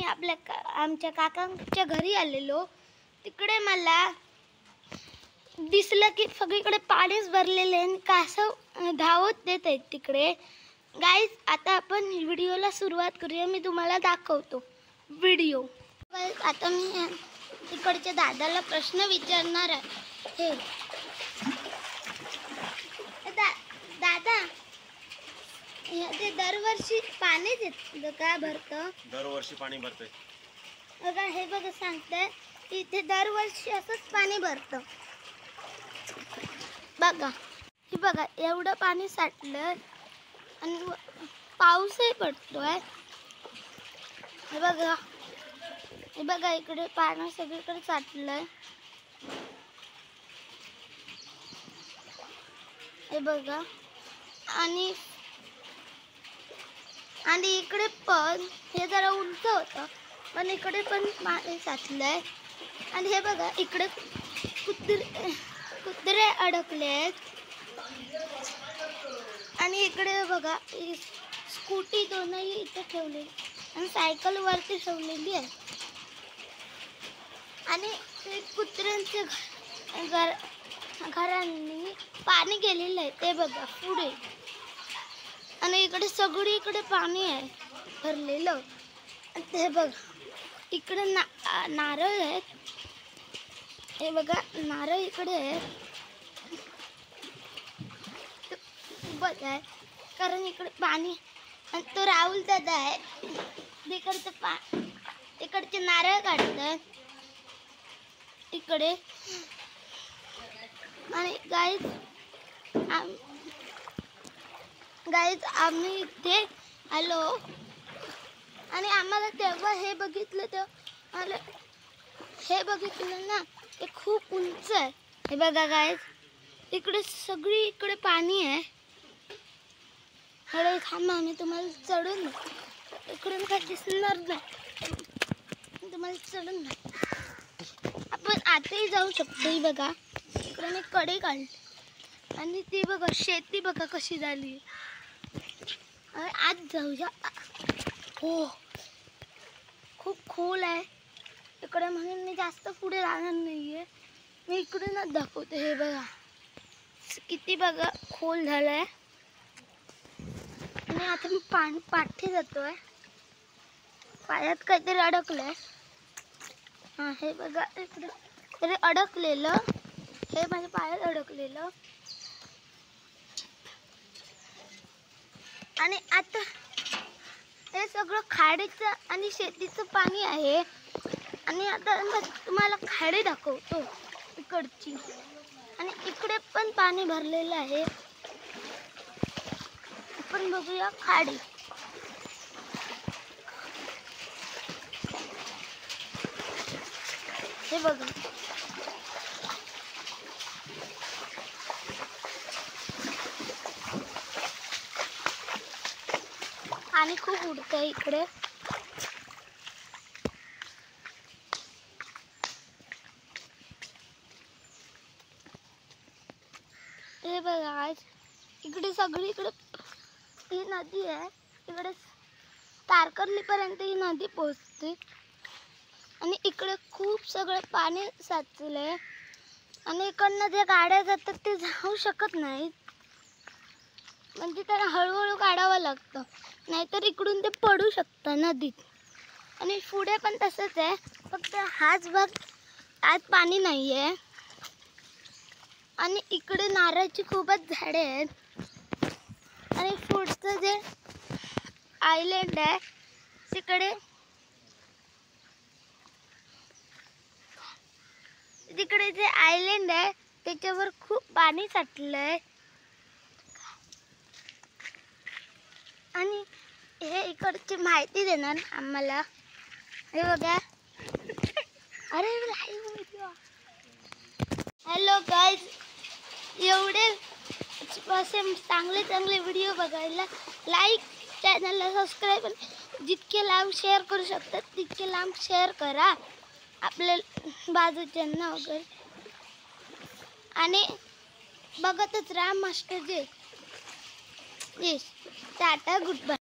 आमच्या काकांच्या घरी आलेलो. तिकडे मला दिसलं की सगळीकडे पाणीच भरलेले आणि कासव धावत देत आहेत तिकडे. गाईज, आता आपण व्हिडिओला सुरुवात करूया. मी तुम्हाला दाखवतो व्हिडिओ. आता मी तिकडच्या दादाला प्रश्न विचारणार आहे. दादा, ते दरवर्षी पाणीच येतं का भरतं? दरवर्षी पाणी भरतंय बघा, हे बघा सांगताय इथे दरवर्षी असंच पाणी भरतं. बघा, हे बघा एवढं पाणी साठलं आणि पाऊसही पडतोय. हे बघा इकडे पाणी सगळीकडे साठलंय. हे बघा, आणि इकडे पण हे जरा उंच होतं, पण इकडे पण पाणी साचलंय. आणि हे बघा इकडे कुत्रे अडकले आहेत. आणि इकडे बघा स्कूटी दोनही इथे ठेवलेली आणि सायकल वरती ठेवलेली आहे. आणि ते कुत्र्यांचे घरांनी पाणी गेलेलं आहे ते बघा पुढे. आणि इकडे सगळीकडे पाणी आहे भरलेलं. हे बघा इकडे नारळ आहेत. हे बघा नारळ इकडे आहे कारण इकडे पाणी. आणि तो राहुल दादा आहे, तिकडचे नारळ काढतात इकडे. आणि गाईज आम्ही इथे आलो आणि आम्हाला तेव्हा हे बघितलं ना, ते खूप उंच आहे. हे बघा गाईज, इकडे सगळीकडे पाणी आहे. हळू थांबा, मी तुम्हाला चढून इकडून काय दिसणार नाही, तुम्हाला चढून नाही. आपण आताही जाऊ शकतो. ही बघा इकडे मी कडे काढली आणि ती बघा शेती बघा कशी झाली. आज जाऊया. हो, खूप खोल आहे इकडे, म्हणून मी जास्त पुढे जाणार नाहीये. मी इकडूनच दाखवते. हे बघा किती बघा खोल झालाय. आणि आता मी पाठी जातोय. पायात काहीतरी अडकलंय. हा, हे बघा इकडे तरी अडकलेलं, हे माझ्या पायात अडकलेलं. आणि आता हे सगळं खाडीचं आणि शेतीचं पाणी आहे. आणि आता तुम्हाला खाडी दाखवतो इकडची. आणि इकडे पण पाणी भरलेलं आहे. आपण बघूया खाडी. हे बघा आणि खूप उडतंय इकडे. हे बघा आज इकडे सगळीकडे ही नदी आहे. इकडे तारकर्लीपर्यंत ही नदी पोहोचते. आणि इकडे खूप सगळं पाणी साचलंय. आणि इकडनं जे गाड्या जातात ते जाऊ शकत नाहीत, म्हणजे त्यांना हळूहळू काढावं लागतं, नाहीतर इकडून ते पडू शकतं नदीत. आणि पुढे पण तसंच आहे, फक्त हाच भाग आज पाणी नाही आहे. आणि इकडे नारळाची खूपच झाडे आहेत. आणि पुढचं जे आयलँड आहे तिकडे जे आयलँड आहे त्याच्यावर खूप पाणी साठलंय. आणि हे इकडची माहिती देणार आम्हाला. हे बघा अरे हॅलो गाईज, एवढे असे चांगले व्हिडिओ बघायला लाईक, चॅनलला सबस्क्राईब, जितके लांब शेअर करू शकतात तितके लांब शेअर करा आपल्या बाजूच्यांना वगैरे. आणि बघतच राहा मास्टर जे. Tata, good bye.